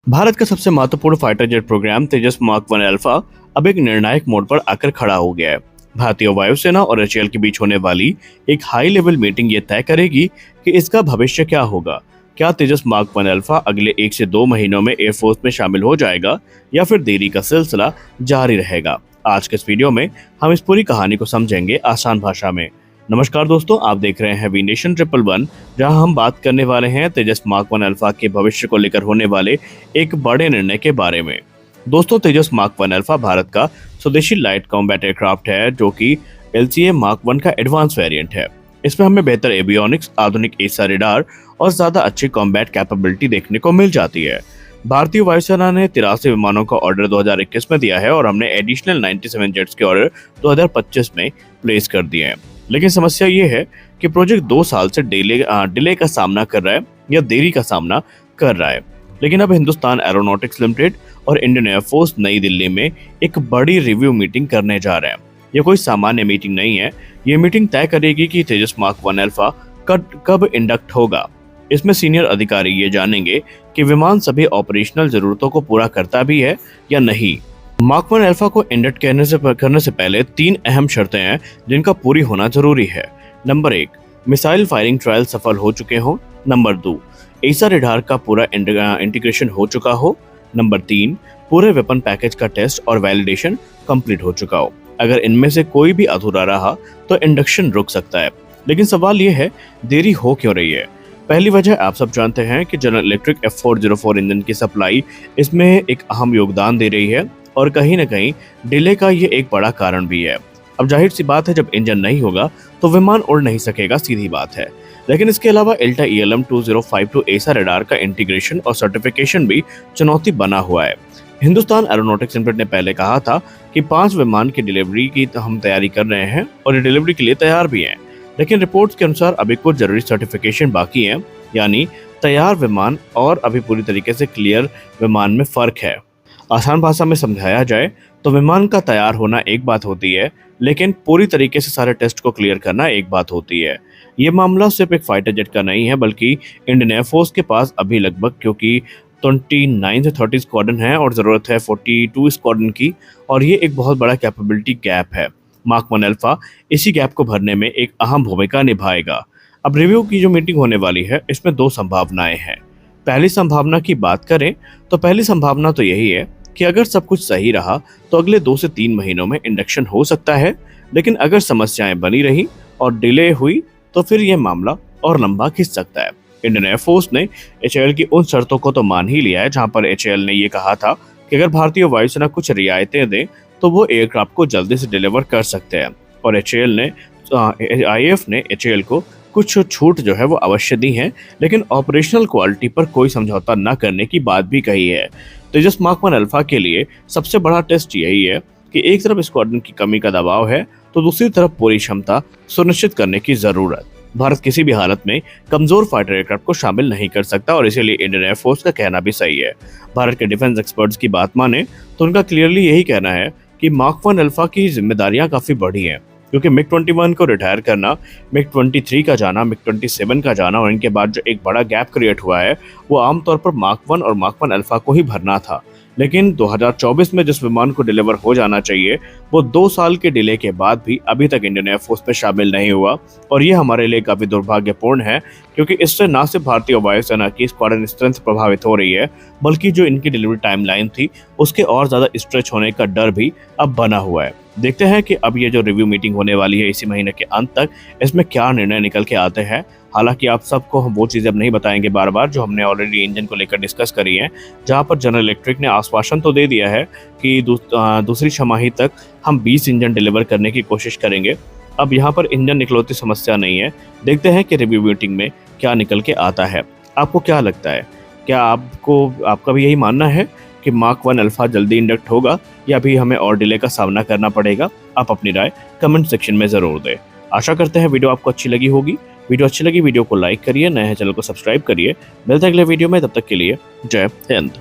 भारत का सबसे महत्वपूर्ण फाइटर जेट प्रोग्राम तेजस मार्क 1 अल्फा अब एक निर्णायक मोड़ पर आकर खड़ा हो गया है। भारतीय वायुसेना और एचएएल के बीच होने वाली एक हाई लेवल मीटिंग ये तय करेगी कि इसका भविष्य क्या होगा। क्या तेजस मार्क 1 अल्फा अगले 1 से 2 महीनों में एयरफोर्स में शामिल हो जाएगा या फिर देरी का सिलसिला जारी रहेगा। आज के इस वीडियो में हम इस पूरी कहानी को समझेंगे आसान भाषा में। नमस्कार दोस्तों, आप देख रहे हैं वी नेशन 111, जहां हम बात करने वाले हैं तेजस मार्क 1 अल्फा के भविष्य को लेकर होने वाले एक बड़े निर्णय के बारे में। दोस्तों, तेजस मार्क 1 अल्फा भारत का स्वदेशी लाइट कॉम्बैट एयरक्राफ्ट है, जो कि एलसीए मार्क 1 का एडवांस वेरिएंट है। इसमें हमें बेहतर एवियोनिक्स, आधुनिक एसा रेडार और ज्यादा अच्छी कॉम्बैट कैपेबिलिटी देखने को मिल जाती है। भारतीय वायुसेना ने 83 विमानों का ऑर्डर 2021 में दिया है और हमने एडिशनल 97 जेट्स के ऑर्डर 2025 में प्लेस कर दिए हैं। लेकिन समस्या ये है कि प्रोजेक्ट 2 साल से डिले का सामना कर रहा है या देरी का सामना कर रहा है। लेकिन अब हिंदुस्तान एरोनॉटिक्स लिमिटेड और इंडियन एयरफोर्स नई दिल्ली में एक बड़ी रिव्यू मीटिंग करने जा रहे हैं। ये कोई सामान्य मीटिंग नहीं है। ये मीटिंग तय करेगी कि तेजस मार्क 1 अल्फा कब इंडक्ट होगा। इसमें सीनियर अधिकारी ये जानेंगे कि विमान सभी ऑपरेशनल जरूरतों को पूरा करता भी है या नहीं। मार्क 1 अल्फा को इंडक्ट करने से पहले 3 अहम शर्तें हैं जिनका पूरी होना जरूरी है। नंबर 1, मिसाइल फायरिंग ट्रायल सफल हो चुके हों। नंबर 2, एसा रेडार का पूरा इंटीग्रेशन हो चुका हो। नंबर 3, पूरे वेपन पैकेज का टेस्ट और वैलिडेशन कंप्लीट हो चुका हो। अगर इनमें से कोई भी अधूरा रहा तो इंडक्शन रुक सकता है। लेकिन सवाल यह है, देरी हो क्यों रही है? पहली वजह आप सब जानते हैं कि जनरल इलेक्ट्रिक F404 इंजन की सप्लाई इसमें एक अहम योगदान दे रही है और कहीं न कहीं डिले का ये एक बड़ा कारण भी है। अब जाहिर सी बात है, जब इंजन नहीं होगा तो विमान उड़ नहीं सकेगा, सीधी बात है। लेकिन इसके अलावा एल्टा ELM 2052 एसा रडार का इंटीग्रेशन और सर्टिफिकेशन भी चुनौती बना हुआ है। हिंदुस्तान एरोनॉटिक्स लिमिटेड ने पहले कहा था कि 5 विमान की डिलीवरी की हम तैयारी कर रहे हैं और ये डिलीवरी के लिए तैयार भी हैं। लेकिन रिपोर्ट्स के अनुसार अभी कुछ जरूरी सर्टिफिकेशन बाकी हैं, यानी तैयार विमान और अभी पूरी तरीके से क्लियर विमान में फर्क है। आसान भाषा में समझाया जाए तो विमान का तैयार होना एक बात होती है, लेकिन पूरी तरीके से सारे टेस्ट को क्लियर करना एक बात होती है। ये मामला सिर्फ एक फाइटर जेट का नहीं है, बल्कि इंडियन एयरफोर्स के पास अभी लगभग क्योंकि 29 से 30 स्क्वाड्रन है और ज़रूरत है 42 स्क्वाड्रन की, और ये एक बहुत बड़ा कैपेबिलिटी गैप है। मार्क 1 अल्फा इसी गैप को भरने में एक अहम भूमिका निभाएगा। अब रिव्यू की जो मीटिंग होने वाली है, इसमें 2 संभावनाएं हैं। पहली संभावना की बात करें तो पहली संभावना तो यही है कि अगर सब कुछ सही रहा तो अगले 2 से 3 महीनों में इंडक्शन हो सकता है। लेकिन अगर समस्याएं बनी रही और डिले हुई तो फिर यह मामला और लंबा खिंच सकता है। इंडियन एयरफोर्स ने एचएएल की उन शर्तों को तो मान ही लिया है, जहां पर एचएएल ने यह कहा था कि अगर भारतीय वायुसेना कुछ रियायतें दे तो वो एयरक्राफ्ट को जल्दी से डिलीवर कर सकते हैं। और आईएएफ ने एचएएल को कुछ छूट जो है वो अवश्य दी है, लेकिन ऑपरेशनल क्वालिटी पर कोई समझौता न करने की बात भी कही है। तेजस मार्क 1 अल्फा के लिए सबसे बड़ा टेस्ट यही है कि एक तरफ स्क्वाड्रन की कमी का दबाव है तो दूसरी तरफ पूरी क्षमता सुनिश्चित करने की जरूरत। भारत किसी भी हालत में कमजोर फाइटर एयरक्राफ्ट को शामिल नहीं कर सकता और इसीलिए इंडियन एयरफोर्स का कहना भी सही है। भारत के डिफेंस एक्सपर्ट्स की बात माने तो उनका क्लियरली यही कहना है कि मार्क 1 अल्फा की जिम्मेदारियां काफी बढ़ी हैं, क्योंकि मिग 21 को रिटायर करना, मिग 23 का जाना, मिग 27 का जाना और इनके बाद जो एक बड़ा गैप क्रिएट हुआ है वो आमतौर पर मार्क 1 और मार्क 1 अल्फा को ही भरना था। लेकिन 2024 में जिस विमान को डिलीवर हो जाना चाहिए वो 2 साल के डिले के बाद भी अभी तक इंडियन एयरफोर्स में शामिल नहीं हुआ, और ये हमारे लिए काफी दुर्भाग्यपूर्ण है, क्योंकि इससे न सिर्फ भारतीय वायुसेना की स्क्वाड्रन स्ट्रेंथ प्रभावित हो रही है, बल्कि जो इनकी डिलीवरी टाइमलाइन थी उसके और ज्यादा स्ट्रेच होने का डर भी अब बना हुआ है। देखते हैं कि अब ये जो रिव्यू मीटिंग होने वाली है इसी महीने के अंत तक, इसमें क्या निर्णय निकल के आते हैं। हालांकि आप सबको हम वो चीज़ें अब नहीं बताएंगे बार बार जो हमने ऑलरेडी इंजन को लेकर डिस्कस करी है, जहां पर जनरल इलेक्ट्रिक ने आश्वासन तो दे दिया है कि दूसरी छमाही तक हम 20 इंजन डिलीवर करने की कोशिश करेंगे। अब यहाँ पर इंजन निकलौती समस्या नहीं है। देखते हैं कि रिव्यू मीटिंग में क्या निकल के आता है। आपको क्या लगता है? क्या आपका भी यही मानना है कि मार्क 1 अल्फा जल्दी इंडक्ट होगा या भी हमें और डिले का सामना करना पड़ेगा? आप अपनी राय कमेंट सेक्शन में ज़रूर दें। आशा करते हैं वीडियो आपको अच्छी लगी होगी। वीडियो अच्छी लगी वीडियो को लाइक करिए, नए चैनल को सब्सक्राइब करिए। मिलते हैं अगले वीडियो में, तब तक के लिए जय हिंद।